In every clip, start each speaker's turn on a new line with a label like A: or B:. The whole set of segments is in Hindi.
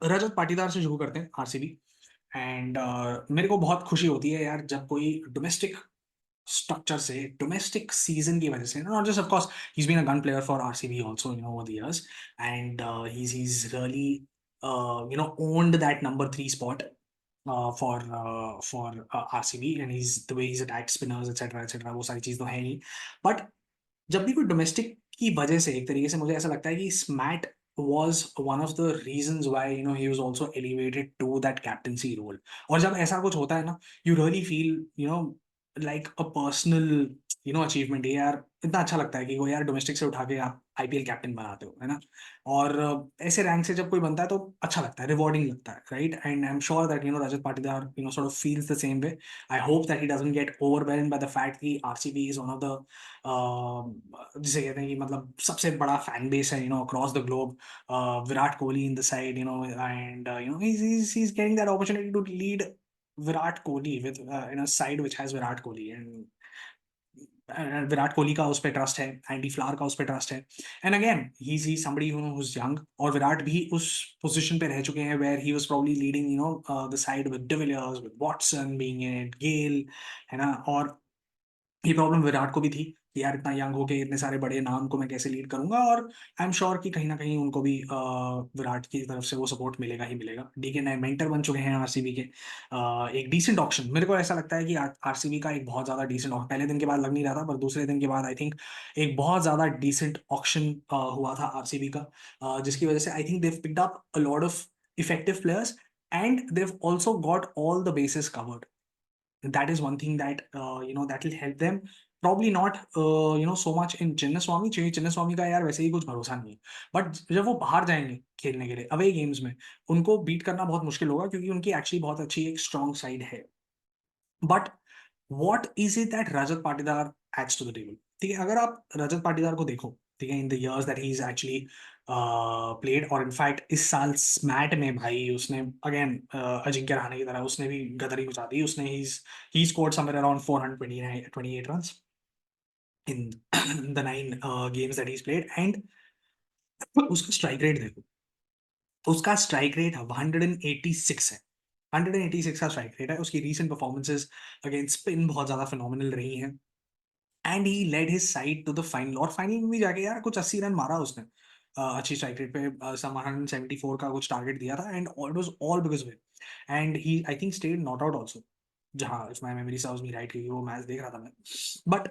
A: रजत पाटीदार से शुरू करते हैं आरसीबी एंड मेरे को बहुत खुशी होती है यार जब कोई डोमेस्टिक स्ट्रक्चर से डोमेस्टिक सीजन की वजह से not just of course he is been a gun player for RCB also over the years and he's really owned that number 3 spot for RCB and he's the way he's attacked spinners etc वो सारी चीज तो है ही बट जब भी कोई डोमेस्टिक की वजह से एक तरीके से मुझे ऐसा लगता है कि स्मैट was one of the reasons why he was also elevated to that captaincy role और जब ऐसा कुछ होता है ना you really feel like a personal achievement है यार इतना अच्छा लगता है कि वो यार डोमेस्टिक से उठा के आप आईपीएल कैप्टन बनाते हो है ना और ऐसे रैंक से जब कोई बनता है तो अच्छा लगता है रिवॉर्डिंग लगता है right and I am sure that Rajat Patidar sort of feels the same way I hope that he doesn't get overwhelmed by the fact कि RCB is one of the जिसे कहते हैं कि मतलब सबसे बड़ा फैन बेस है across the globe Virat Kohli in the side and he's getting that opportunity to lead Virat Kohli with in a side which has Virat Kohli and Virat Kohli का उस पे ट्रस्ट है एंडी फ्लावर का उस पे ट्रस्ट है and again he somebody who's young और विराट भी उस पोजीशन पे रह चुके हैं where he was probably leading the side with de Villiers with Watson being in it Gayle है ना और ये प्रॉब्लम विराट को भी थी कि यार इतना यंग होके इतने सारे बड़े नाम को मैं कैसे लीड करूंगा और आई एम श्योर कि कहीं ना कहीं उनको भी विराट की तरफ से वो सपोर्ट मिलेगा ही मिलेगा डीके नए मेंटर बन चुके हैं आरसीबी के एक डिसेंट ऑप्शन मेरे को ऐसा लगता है कि आरसीबी का एक बहुत ज्यादा डिसेंट ऑप्शन पहले दिन के बाद लग नहीं रहा था पर दूसरे दिन के बाद आई थिंक एक बहुत ज्यादा डिसेंट ऑप्शन हुआ था आरसीबी का जिसकी वजह से I think they picked up a lot of effective players and they also got all the basis covered that is one thing that that will help them probably not so much in Chinnaswamy क्योंकि चिन्नस्वामी का यार वैसे ही कुछ भरोसा नहीं है बट जब वो बाहर जाएंगे खेलने के लिए अवे गेम्स में उनको बीट करना बहुत मुश्किल होगा क्योंकि उनकी एक्चुअली बहुत अच्छी एक स्ट्रॉन्ग साइड है but what is it that Rajat Patidar adds to the table ठीक है अगर आप रजत पाटीदार को देखो ठीक है in the years that he is actually played और इनफैक्ट इस साल स्मैट में भाई उसने अगेन अजिंक्य रहाणे की तरह उसने भी गदरी मचा दी उसने he scored somewhere around 429 runs in the 9 games that he's played and उसका स्ट्राइक रेट देखो उसका स्ट्राइक रेट 186 है 186 का स्ट्राइक रेट है उसकी रीसेंट परफॉर्मेंसेस अगेंस्ट स्पिन बहुत ज्यादा फिनोमिनल रही हैं and he led his side to the final और फाइनल में भी जाके यार कुछ 80 रन मारा उसने अच्छी स्ट्राइक रेट पे सम 174 का कुछ टारगेट दिया था and it was all because of it and he I think stayed not out also जहां if my memory serves me right क्योंकि वो मैच देख रहा था मैं बट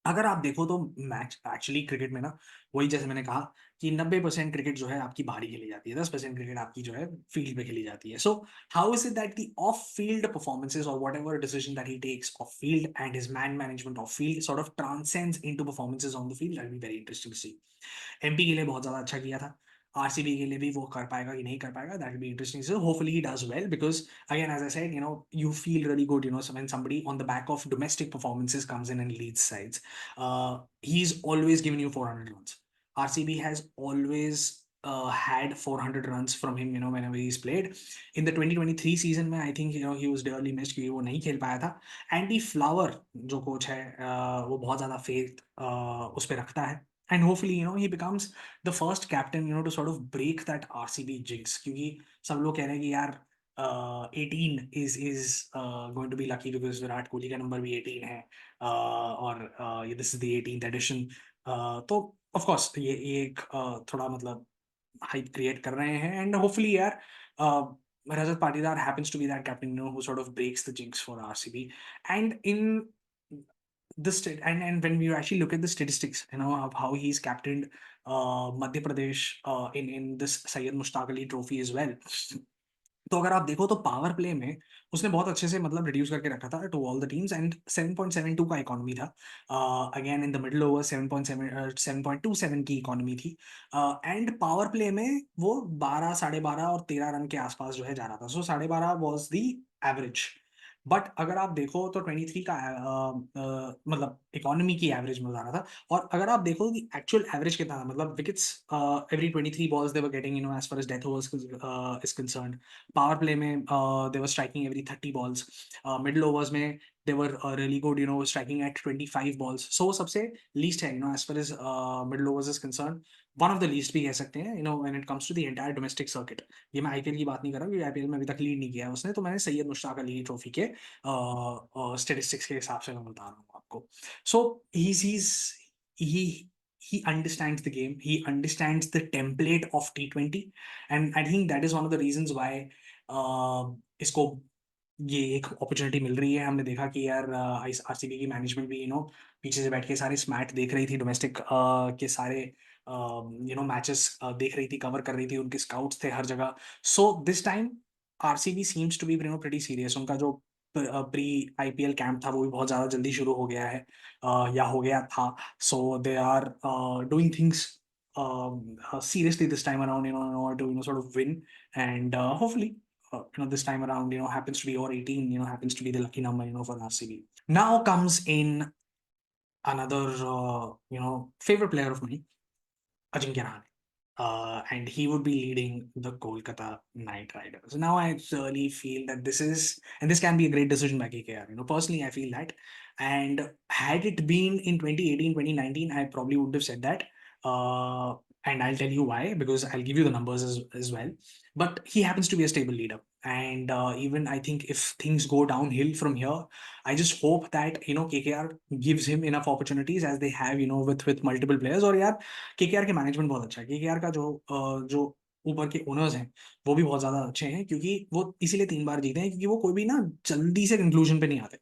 A: अगर आप देखो तो मैच एक्चुअली क्रिकेट में ना वही जैसे मैंने कहा कि 90% क्रिकेट जो है आपकी बाहरी खेली जाती है 10% क्रिकेट आपकी जो है फील्ड पे खेली जाती है so how is it that the off field performances और whatever decision that he takes off field and his man management off field sort of transcends into performances on the field that will be very interesting to see MP के लिए बहुत ज्यादा अच्छा किया था आरसीबी के लिए भी वो कर पाएगा कि नहीं कर पाएगा that will be interesting so hopefully he does well because again as I said you feel really good so when somebody on the back of domestic performances comes in and leads sides he's always given you 400 runs RCB has always had 400 runs from him whenever he's played in the 2023 season में I think he was dearly missed क्योंकि वो नहीं खेल पाया था एंडी फ्लावर जो कोच है वो बहुत ज्यादा फेथ उस पर रखता है and hopefully he becomes the first captain to sort of break that RCB jinx क्योंकि सब लोग कह रहे हैं कि यार 18 is going to be lucky because Virat Kohli का नंबर भी 18 है और ये this is the 18th edition तो ऑफ कोर्स ये एक थोड़ा मतलब हाइप क्रिएट कर रहे हैं एंड होपफुली यार Rajat Patidar happens to be that captain who sort of breaks the jinx for RCB and in and when we actually look at the statistics of how he's captained Madhya Pradesh in this Syed Mushtaq Ali trophy as well तो अगर आप देखो तो पावर प्ले में उसने बहुत अच्छे से मतलब रिड्यूस करके रखा था to all the teams and 7.72 का इकोनॉमी था again in the middle over 7.27 की इकोनॉमी थी एंड पावर प्ले में वो 12 12.5 और 13 रन के आसपास जो है जा रहा था सो 12.5 वाज द एवरेज बट अगर आप देखो तो 23 का मतलब इकोनॉमी की एवरेज में बता रहा था और अगर आप देखो कि एक्चुअल एवरेज कितना था मतलब wickets every 23 balls they were getting as far as death overs is concerned power play में they were striking every 30 balls middle overs में they were really good striking at 25 balls so वो सबसे लीस्ट है as far as middle overs is concern one of the least भी कह सकते हैं, when it comes to the entire domestic circuit. ये मैं आईपीएल की बात नहीं कर रहा, क्योंकि आईपीएल में अभी तक लीड नहीं किया है उसने, तो मैंने सैयद मुश्ताक अली ट्रॉफी के स्टैटिस्टिक्स के हिसाब से मैं बता रहा हूँ आपको। सो ही he understands the game, he understands the template of T20, and I think that is one of the reasons why इसको ये एक अपॉर्चुनिटी मिल रही है। हमने देखा कि यार इस आरसीबी की मैनेजमेंट भी पीछे से बैठ के सारे स्मैट देख रही थी, डोमेस्टिक के सारे मैचेस देख रही थी, कवर कर रही थी, उनके स्काउट्स थे हर जगह। So this time RCB seems to be pretty serious. उनका जो प्री आईपीएल कैंप था वो भी बहुत ज़्यादा जल्दी शुरू हो गया है, या हो गया था। So they are doing things seriously this time around, in order to sort of win, and hopefully this time around, happens to be, or 18, happens to be the lucky number, for RCB. Now comes in another, favorite player of mine, Ajinkya Rahane. And he would be leading the Kolkata Knight Riders. Now I really feel that this can be a great decision by KKR. Personally, I feel that. And had it been in 2018, 2019, I probably would have said that. Uh, and I'll tell you why, because I'll give you the numbers as well. But he happens to be a stable leader. And even I think if things go downhill from here, I just hope that, KKR gives him enough opportunities as they have, with multiple players. Or yeah, KKR के मैनेजमेंट बहुत अच्छा है। केकेआर का जो ऊपर के ओनर्स हैं, वो भी बहुत ज़्यादा अच्छे हैं, क्योंकि वो इसीलिए 3 बार जीते हैं, क्योंकि वो कोई भी ना जल्दी से कंक्लूजन पे नहीं आते।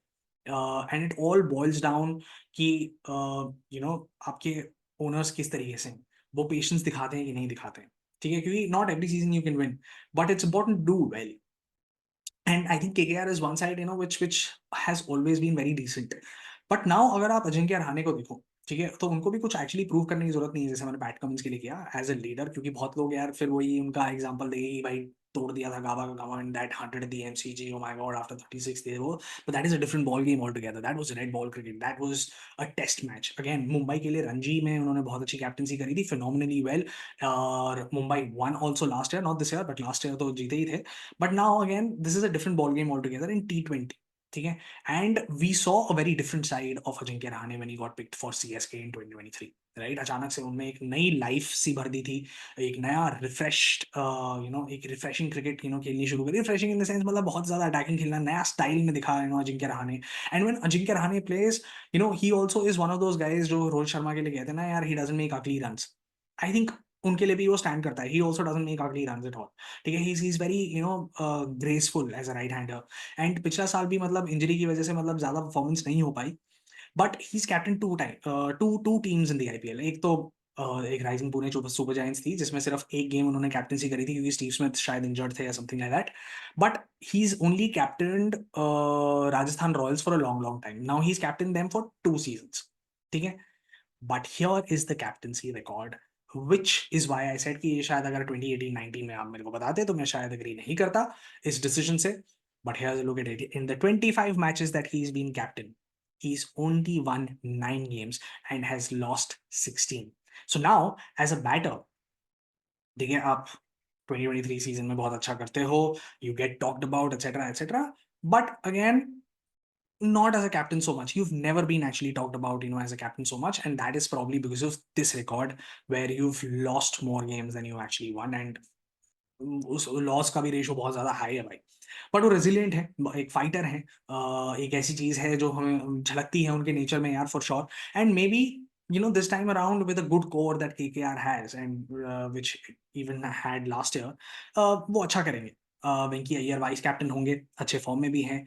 A: And it all boils down कि आपके ओनर्स किस तरीके से हैं, वो पेशेंस दिखाते हैं कि नहीं दिखाते हैं, ठीक है? क्योंकि not every season you can win, but it's important to do well. And I think KKR is one side, which has always been very decent. But now अगर आप अजिंक्य रहाणे को देखो, ठीक है, तो उनको भी कुछ एक्चुअली प्रूव करने की जरूरत नहीं है, जैसे मैंने पैट कमिंस के लिए किया एज अ लीडर। क्योंकि बहुत लोग यार फिर वही उनका एग्जांपल देंगे कि भाई तोड़ दिया था गावा का Gabba and that 100 the MCG, oh my God, after 36 there वो। But that is a different ball game all together. That was red ball cricket, that was a test match. Again Mumbai के लिए रणजी में उन्होंने बहुत अच्छी कैप्टनसी करी थी, फिनोमिनली वेल। और Mumbai won also last year, not this year, but last year तो जीते ही थे। But now again this is a different ball game all together in T20, ठीक है? And we saw a very different side of Ajinkya Rahane when he got picked for CSK in 2023, right? अचानक से उनमें एक नई लाइफ सी भर दी थी, एक नया रिफ्रेश्ड, एक रिफ्रेशिंग क्रिकेट खेलनी शुरू करी। रिफ्रेशिंग इन द सेंस मतलब बहुत ज्यादा अटैकिंग खेलना, नया स्टाइल में दिखा Ajinkya Rahane. And when Ajinkya Rahane plays, he also is one of those guys जो रोहित शर्मा के लिए कहते हैं ना यार, he doesn't make ugly runs. I think उनके लिए भी वो स्टैंड करता है। He also doesn't make ugly runs at all, ठीक है? He is very graceful as a right hander. And पिछला साल भी मतलब इंजरी की वजह से मतलब ज्यादा परफॉर्मेंस नहीं हो पाई, but he is captain two teams in the IPL. एक तो एक राइजिंग पुणे सुपर जायंट्स थी, जिसमें सिर्फ एक गेम उन्होंने कैप्टनसी करी थी, क्योंकि स्टीव स्मिथ शायद इंजर्ड थे या something like that. But he is only captained Rajasthan Royals for a long long time. Now he is captain them for 2 seasons, ठीक है? But here is the captaincy record, which is why I said कि ये शायद अगर 2018-19 में आप मेरे को बताते तो मैं शायद एग्री नहीं करता इस डिसीजन से। But here's a look at it. In the 25 matches that he's been captain, he's only won 9 games and has lost 16. So now, as a batter, देखिए आप 2023 सीजन में बहुत अच्छा करते हो, you get talked about, etc., etc. But again, not as a captain so much. You've never been actually talked about, as a captain so much, and that is probably because of this record where you've lost more games than you actually won, and उस लॉस का भी रेशो बहुत ज्यादा हाई है भाई। बट वो रेजिलियंट है, एक फाइटर है, एक ऐसी चीज है जो हमें झलकती है उनके नेचर में यार, for sure. And may be this time around with a good core that KKR has, and which even had last year, वो अच्छा करेंगे। वेंकी अय्यर वाइस कैप्टन होंगे, अच्छे फॉर्म में भी हैं,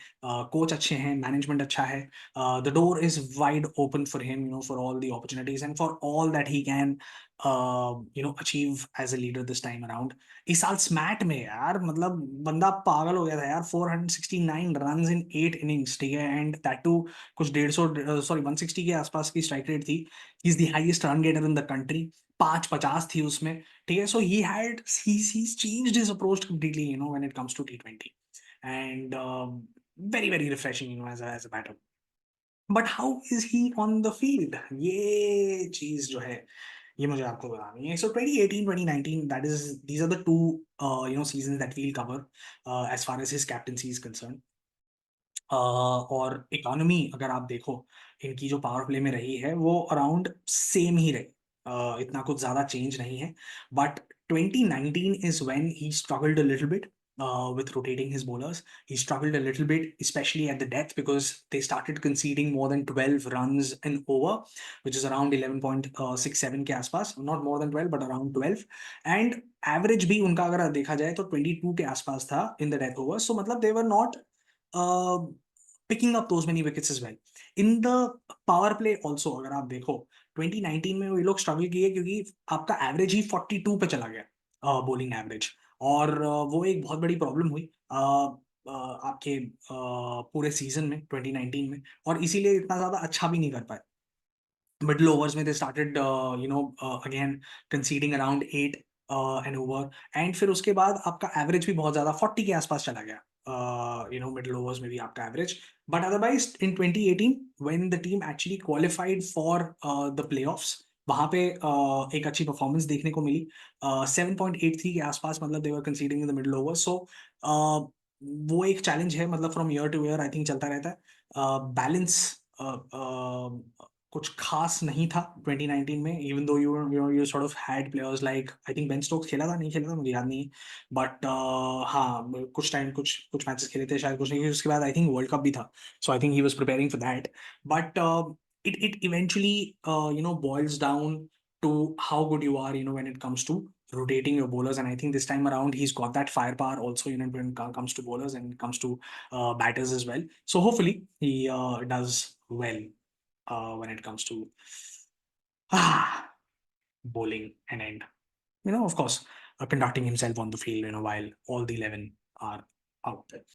A: कोच अच्छे हैं, मैनेजमेंट अच्छा है। The door is wide open for him, for all the opportunities and for all that he can achieve as a leader this time around. इस साल स्मैट में यार मतलब बंदा पागल हो गया था यार, 469 रन्स इन 8 इनिंग्स, ठीक है? एंड दैट टू कुछ 150, सॉरी 160 के आसपास की स्ट्राइक रेट थी। He is the highest run getter in the country, 550 थी उसमें, ठीक है? So he had he's changed his approach completely, when it comes to T20, and very very refreshing, as a batter. But how is he on the field, ये चीज जो है ये मुझे आपको बतानी है। So 2018 2019, that is these are the two season that we'll cover as far as his captaincy is concern. और इकोनॉमी अगर आप देखो, इनकी जो पावर प्ले में रही है वो अराउंड सेम ही रही। इतना कुछ ज़्यादा चेंज नहीं है। But 2019 is when he struggled a little bit with rotating his bowlers. He struggled a little bit, especially at the death, because they started conceding more than 12 runs an over, which is around 11.67 के आसपास, not more than 12 but around 12. And average भी उनका अगर देखा जाए तो 22 के आसपास था in the death overs. So मतलब they were not uh, picking up those many wickets as well. In the power play also अगर आप देखो 2019 में वो लोग स्ट्रगल किए क्योंकि आपका एवरेज ही 42 पे चला गया, बॉलिंग एवरेज। और वो एक बहुत बड़ी प्रॉब्लम हुई आपके पूरे सीजन में 2019 में, और इसीलिए इतना ज़्यादा अच्छा भी नहीं कर पाए। मिडल ओवर्स में they started again conceding around 8 an over, and फिर उसके बाद आपका एवरेज भी बहुत ज़्यादा 40 के आसपास चला गया, मिडल ओवर्स में भी आपका average. But otherwise in 2018 when the team actually qualified for the playoffs, वहाँ पे एक अच्छी परफॉर्मेंस देखने को मिली। 7.83 के आसपास मतलब they were conceding in the middle over. So वो एक चैलेंज है, मतलब from year to year I think चलता रहता है। बैलेंस कुछ खास नहीं था 2019 में, even though you sort of had players like, I think Ben Stokes खेला था, नहीं खेला था मुझे याद नहीं है। बट हाँ, कुछ टाइम कुछ मैचेस खेले थे शायद, कुछ नहीं, उसके बाद आई थिंक वर्ल्ड कप भी था। So I think he was preparing for that. But it eventually boils down to how good you are when it comes to rotating your bowlers. And I think this time around he's got that firepower also when it comes to bowlers and it comes to batters as well. So hopefully he does well when it comes to bowling, and of course, conducting himself on the field while all the 11 are out.